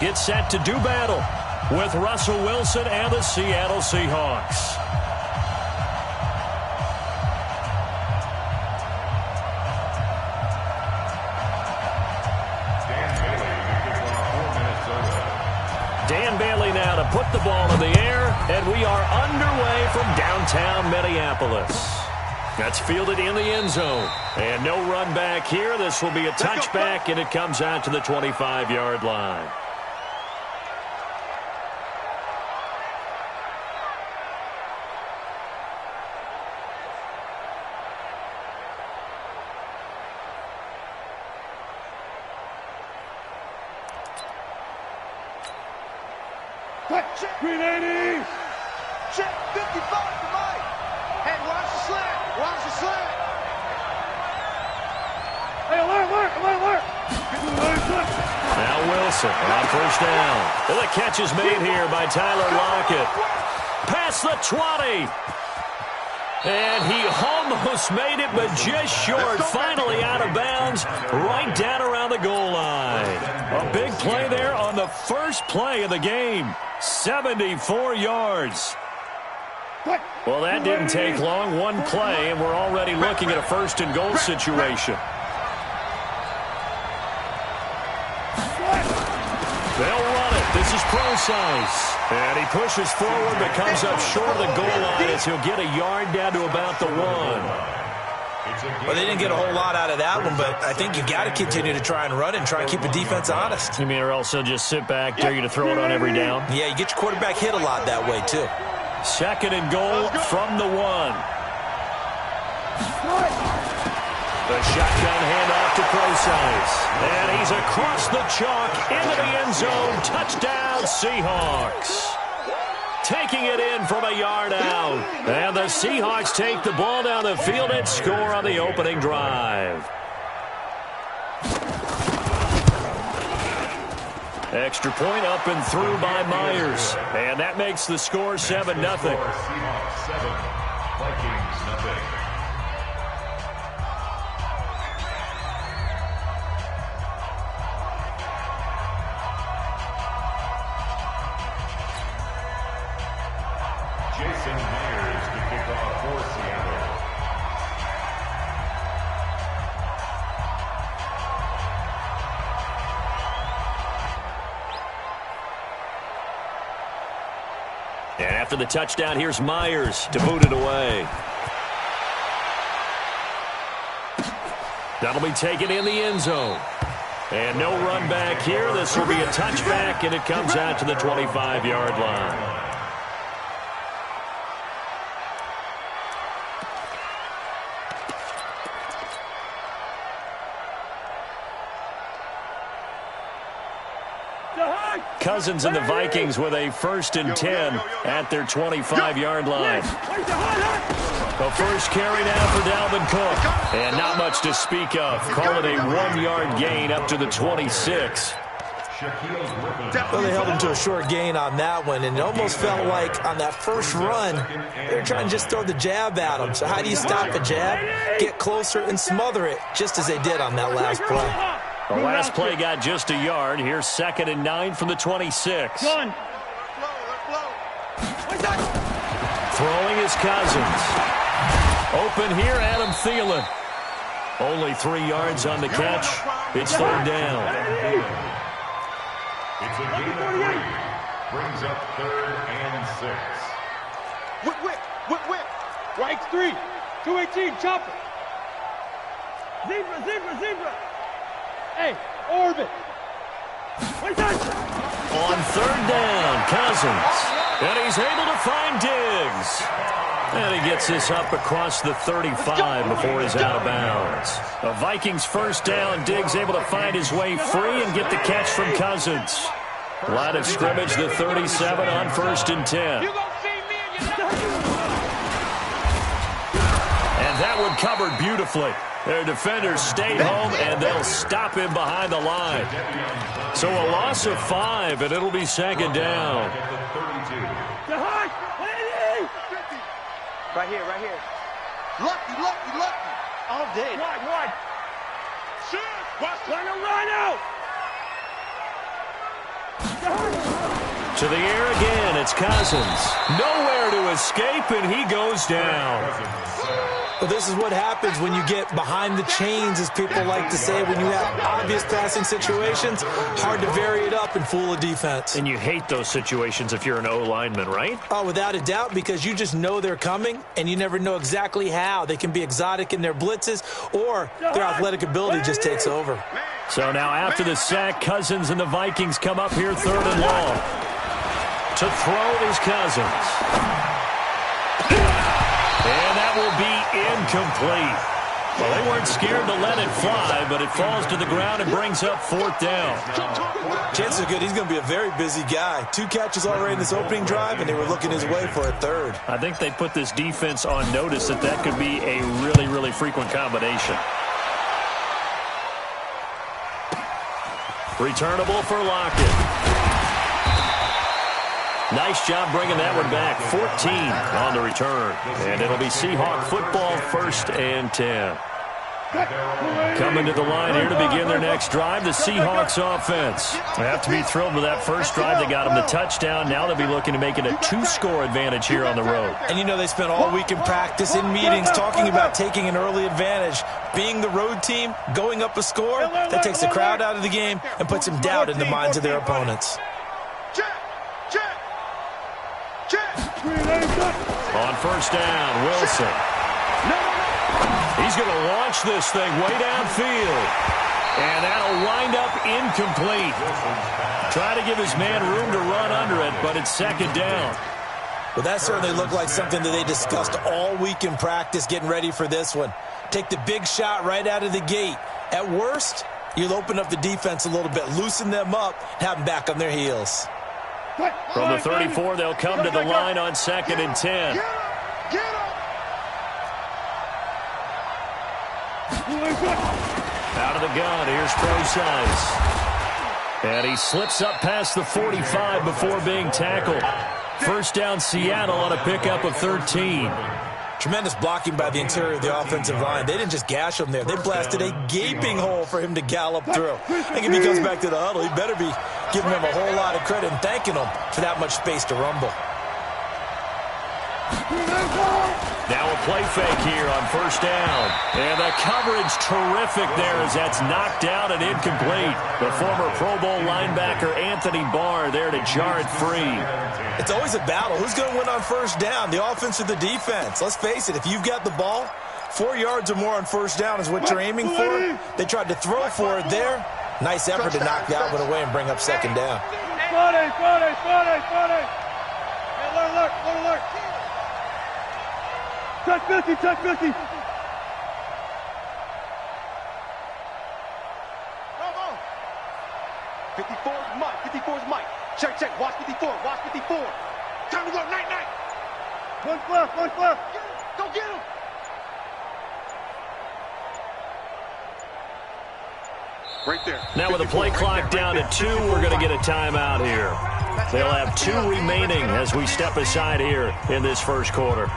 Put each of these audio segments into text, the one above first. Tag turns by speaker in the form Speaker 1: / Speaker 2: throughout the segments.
Speaker 1: Get set to do battle with Russell Wilson and the Seattle Seahawks. Dan Bailey now to put the ball in the air, and we are underway from downtown Minneapolis. That's fielded in the end zone. And no run back here. This will be a touchback, and it comes out to the 25-yard line.
Speaker 2: Green 80! Check 55 to Mike. Hey, watch the slant. Watch the slant. Hey, alert.
Speaker 1: Now Wilson on first down. And the catch is made here by Tyler Lockett. Past the 20. And he almost made it, but just short. Finally out of bounds, right down around the goal line. A big play there on the first play of the game. 74 yards. Well, that didn't take long. One play, and we're already looking at a first and goal situation. They'll run it. This is Procise. And he pushes forward, but comes up short of the goal line as he'll get a yard down to about the 1.
Speaker 3: Well, they didn't get a whole lot out of that one, but I think you got to continue to try and run and try and keep the defense honest.
Speaker 1: You mean, or else they'll just sit back, dare you to throw it on every down?
Speaker 3: Yeah, you get your quarterback hit a lot that way, too.
Speaker 1: Second and goal from the 1. The shotgun handoff to Procise. And he's across the chalk into the end zone. Touchdown, Seahawks. Taking it in from a yard out. And the Seahawks take the ball down the field and score on the opening drive. Extra point up and through by Myers. And that makes the score 7-0.
Speaker 4: Seahawks 7, Vikings nothing. Jason Myers to kick off for Seattle.
Speaker 1: And after the touchdown, here's Myers to boot it away. That'll be taken in the end zone. And no run back here. This will be a touchback, and it comes out to the 25-yard line. Cousins and the Vikings with a 1st and 10 at their 25-yard line. The first carry now for Dalvin Cook. And not much to speak of. Call it a 1-yard gain up to the 26.
Speaker 3: Well, they held him to a short gain on that one, and it almost felt like on that first run, they were trying to just throw the jab at him. So how do you stop the jab? Get closer and smother it, just as they did on that last play.
Speaker 1: The last play got just a yard. Here's 2nd and 9 from the 26. Throwing is Cousins. Open here, Adam Thielen. Only 3 yards on the catch. It's 3rd down.
Speaker 4: It's a gain of 3. Brings up 3rd and 6.
Speaker 2: Whip. Right 3. 218, chopper. Zebra. Hey, orbit.
Speaker 1: On 3rd down, Cousins. And he's able to find Diggs. And he gets this up across the 35 before he's out of bounds. The Vikings 1st down. Diggs able to find his way free and get the catch from Cousins. Line of scrimmage, the 37 on 1st and 10. And that one covered beautifully. Their defenders stayed home, and they'll stop him behind the line. So a loss of 5, and it'll be 2nd down.
Speaker 2: Right here. Lucky. All day. Wide. Shoot. Run out.
Speaker 1: To the air again, it's Cousins. Nowhere to escape, and he goes down.
Speaker 3: Well, this is what happens when you get behind the chains, as people like to say. When you have obvious passing situations, hard to vary it up and fool a defense.
Speaker 1: And you hate those situations if you're an O-lineman, right?
Speaker 3: Oh, without a doubt, because you just know they're coming, and you never know exactly how. They can be exotic in their blitzes, or their athletic ability just takes over.
Speaker 1: So now after the sack, Cousins and the Vikings come up here 3rd and long. To throw is Cousins. And that will be incomplete. Well, they weren't scared to let it fly, but it falls to the ground and brings up 4th down.
Speaker 3: Chances are good he's going to be a very busy guy. 2 catches already in this opening drive, and they were looking his way for a 3rd.
Speaker 1: I think they put this defense on notice that that could be a really, really frequent combination. Returnable for Lockett. Nice job bringing that one back. 14 on the return. And it'll be Seahawk football, 1st and 10. Coming to the line here to begin their next drive, the Seahawks offense. They have to be thrilled with that first drive. They got them the touchdown. Now they'll be looking to make it a 2-score advantage here on the road.
Speaker 3: And you know they spent all week in practice, in meetings, talking about taking an early advantage. Being the road team, going up a score, that takes the crowd out of the game and puts some doubt in the minds of their opponents.
Speaker 1: On 1st down, Wilson. He's going to launch this thing way downfield. And that'll wind up incomplete. Try to give his man room to run under it, but it's 2nd down.
Speaker 3: Well, that certainly looked like something that they discussed all week in practice, getting ready for this one. Take the big shot right out of the gate. At worst, you'll open up the defense a little bit, loosen them up, and have them back on their heels.
Speaker 1: From the 34, they'll come to the line on 2nd and 10. Out of the gun, here's Procise. And he slips up past the 45 before being tackled. 1st down, Seattle on a pickup of 13.
Speaker 3: Tremendous blocking by the interior of the offensive line. They didn't just gash him there. They blasted a gaping hole for him to gallop through. I think if he comes back to the huddle, he better be giving him a whole lot of credit and thanking him for that much space to rumble.
Speaker 1: Now a play fake here on 1st down. And the coverage terrific there as that's knocked out and incomplete. The former Pro Bowl linebacker Anthony Barr there to jar it free.
Speaker 3: It's always a battle. Who's going to win on 1st down, the offense or the defense? Let's face it, if you've got the ball, 4 yards or more on 1st down is what you're aiming for. They tried to throw for it there. Nice effort to knock that one away and bring up 2nd down.
Speaker 2: Hey, alert. Touch 50. Come on. 54's Mike. Check. Watch 54. Time to go, night. One left. Go get him. Right there.
Speaker 1: Now with the play clock down to 2, we're going to get a timeout here. They'll have 2 remaining as we step aside here in this 1st quarter.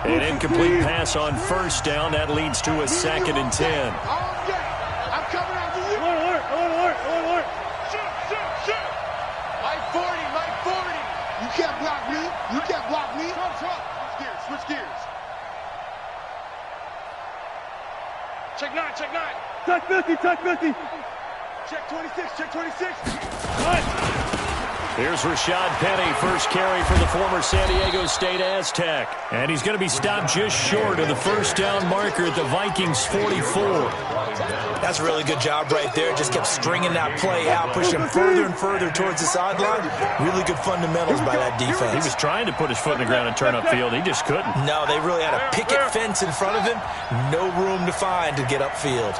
Speaker 1: An incomplete pass on 1st down. That leads to a 2nd and 10.
Speaker 2: I'm coming after you. Alert. Shoot. My 40. You can't block me. Trump. Switch gears. Check 9. Touch 50. Check 26. What?
Speaker 1: Here's Rashad Penny, first carry for the former San Diego State Aztec. And he's going to be stopped just short of the 1st down marker at the Vikings 44.
Speaker 3: That's a really good job right there. Just kept stringing that play out, pushing further and further towards the sideline. Really good fundamentals by that defense.
Speaker 1: He was trying to put his foot in the ground and turn upfield. He just couldn't.
Speaker 3: No, they really had a picket fence in front of him. No room to find to get upfield.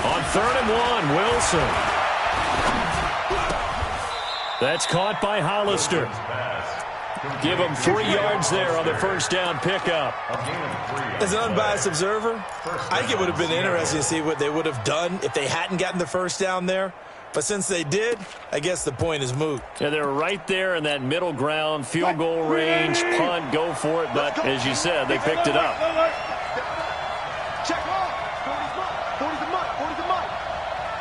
Speaker 1: On 3rd and 1, Wilson. That's caught by Hollister. Give him 3 yards there on the 1st down pickup.
Speaker 3: As an unbiased observer, I think it would have been interesting to see what they would have done if they hadn't gotten the 1st down there. But since they did, I guess the point is moot.
Speaker 1: Yeah, they're right there in that middle ground, field goal range, punt, go for it. But as you said, they picked it up.
Speaker 2: Check off. 40's a month. 40's a month.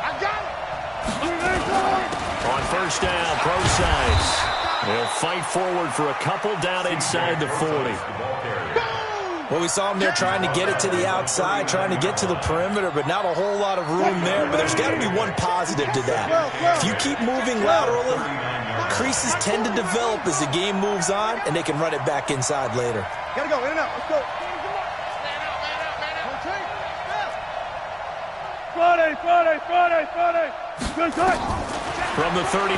Speaker 2: I got it.
Speaker 1: On first down, Procise. They'll fight forward for a couple down inside the 40.
Speaker 3: Well, we saw them there trying to get it to the outside, trying to get to the perimeter, but not a whole lot of room there. But there's got to be one positive to that. If you keep moving laterally, creases tend to develop as the game moves on, and they can run it back inside later.
Speaker 2: Gotta go, in and out. Let's go. Friday. Good cut.
Speaker 1: From the 39,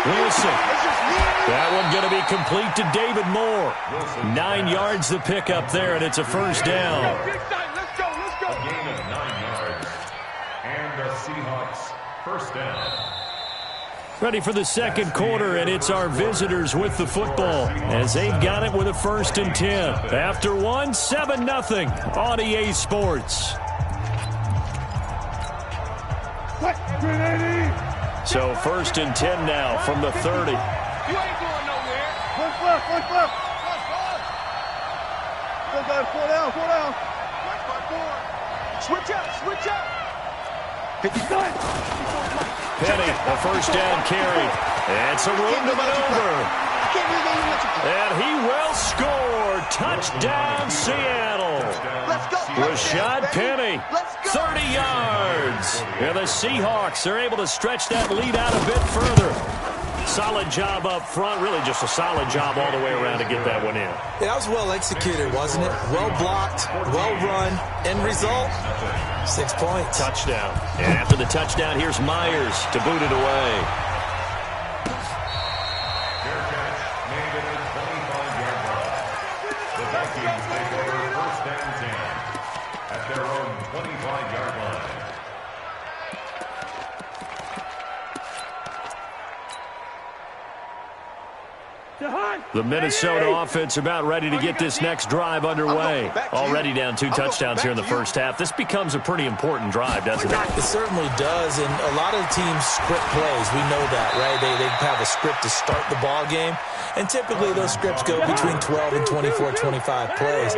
Speaker 1: Wilson. That one going to be complete to David Moore. 9 yards the pickup there, and it's a first down.
Speaker 2: Let's go.
Speaker 4: A gain of 9 yards. And the Seahawks first down.
Speaker 1: Ready for the second quarter, and it's our visitors with the football as they've got it with a 1st and 10. After one, 7-0 on EA Sports. So 1st and 10 now from the 30.
Speaker 2: You ain't going nowhere. One flip. Go, guys, 4 down. Watch by 4. Switch up. 59.
Speaker 1: Penny, a first down carry. And some room to maneuver. And he will score. Touchdown, Seattle.
Speaker 2: Let's go.
Speaker 1: Rashad Penny, 30 yards. And the Seahawks are able to stretch that lead out a bit further. Solid job up front. Really just a solid job all the way around to get that one in.
Speaker 3: Yeah, that was well executed, wasn't it? Well blocked, well run. End result, 6 points.
Speaker 1: Touchdown. And after the touchdown, here's Myers to boot it away.
Speaker 4: Fair catch made at the 25-yard line. The Vikings take over 1st and 10 at their own 25-yard line.
Speaker 1: The Minnesota offense about ready to get this next drive underway. Already down 2 touchdowns here in the first half. This becomes a pretty important drive, doesn't it?
Speaker 3: It certainly does, and a lot of teams script plays. We know that, right? They have a script to start the ball game, and typically those scripts go between 12 and 24, 25 plays.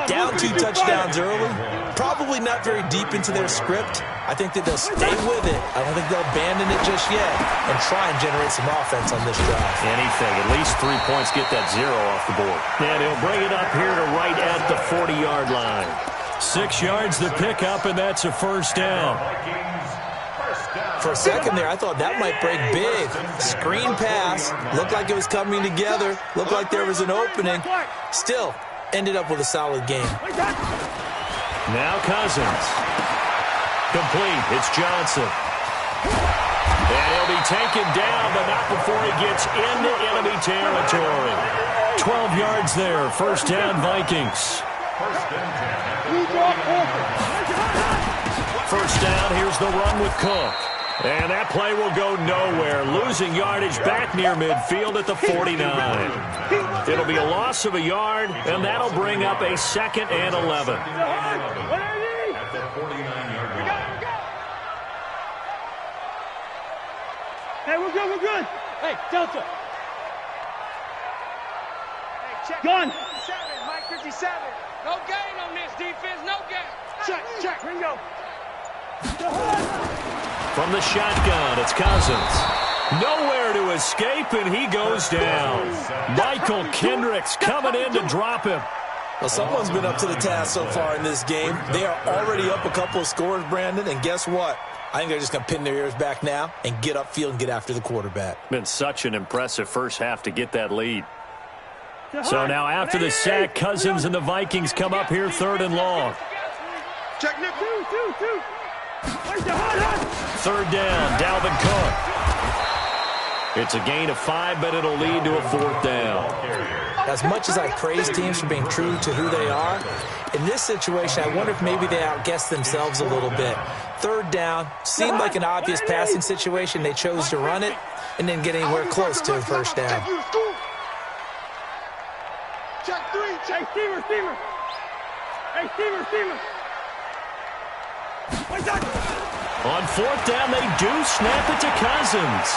Speaker 3: Down 2 touchdowns early, probably not very deep into their script. I think that they'll stay with it. I don't think they'll abandon it just yet and try and generate some offense on this drive.
Speaker 1: Anything. At least 3 points, get that 0 off the board. And he'll bring it up here to right at the 40-yard line. 6 yards the pickup, and that's a first down.
Speaker 3: For a second there, I thought that might break big. Screen pass. Looked like it was coming together. Looked like there was an opening. Still, ended up with a solid game.
Speaker 1: Now Cousins. Complete. It's Johnson. And he'll be taken down, but not before he gets into enemy territory. 12 yards there. First down, Vikings. First down, here's the run with Cook. And that play will go nowhere. Losing yardage back near midfield at the 49. It'll be a loss of a yard, and that'll bring up a 2nd and 11.
Speaker 4: At the 49-yard line.
Speaker 2: Hey, we're good. Hey, Delta. Hey, check. Gun. 57, Mike 57. No gain on this defense, no gain. Check, Ringo.
Speaker 1: From the shotgun, it's Cousins. Nowhere to escape, and he goes down. Michael Kendricks coming in to drop him.
Speaker 3: Well, someone's been up to the task so far in this game. They are already up a couple of scores, Brandon, and guess what? I think they're just going to pin their ears back now and get upfield and get after the quarterback.
Speaker 1: Been such an impressive first half to get that lead. So now after the sack, Cousins and the Vikings come up here 3rd and long.
Speaker 2: Check, Nick. Two.
Speaker 1: 3rd down, Dalvin Cook. It's a gain of 5, but it'll lead to a 4th down.
Speaker 3: As much as I praise teams for being true to who they are, in this situation, I wonder if maybe they outguessed themselves a little bit. 3rd down, seemed like an obvious passing situation. They chose to run it and didn't get anywhere close to a first down.
Speaker 2: Check 3. Check Steamer. Hey, Steamer.
Speaker 1: On fourth down, they do snap it to Cousins.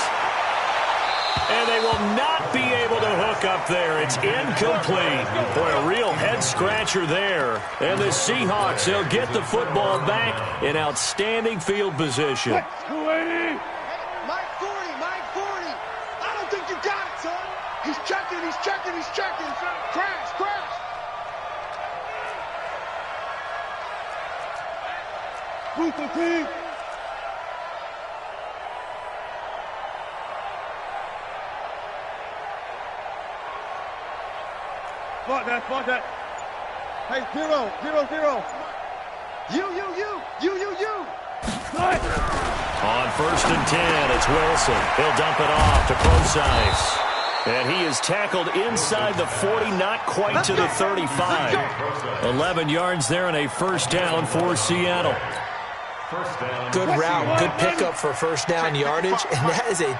Speaker 1: And they will not be able to hook up there. It's incomplete. Boy, a real head-scratcher there. And the Seahawks, they'll get the football back in outstanding field position.
Speaker 2: Mike 40, Mike 40. I don't think you got it, son. He's checking, he's checking, he's checking. Crash, crash. Move the team. Spot that. Hey, 0, 0, 0. You.
Speaker 1: On first and 10, it's Wilson. He'll dump it off to Procise. And he is tackled inside the 40, not quite to the 35. 11 yards there and a first down for Seattle.
Speaker 3: Good route, good pickup for first down yardage, and that is a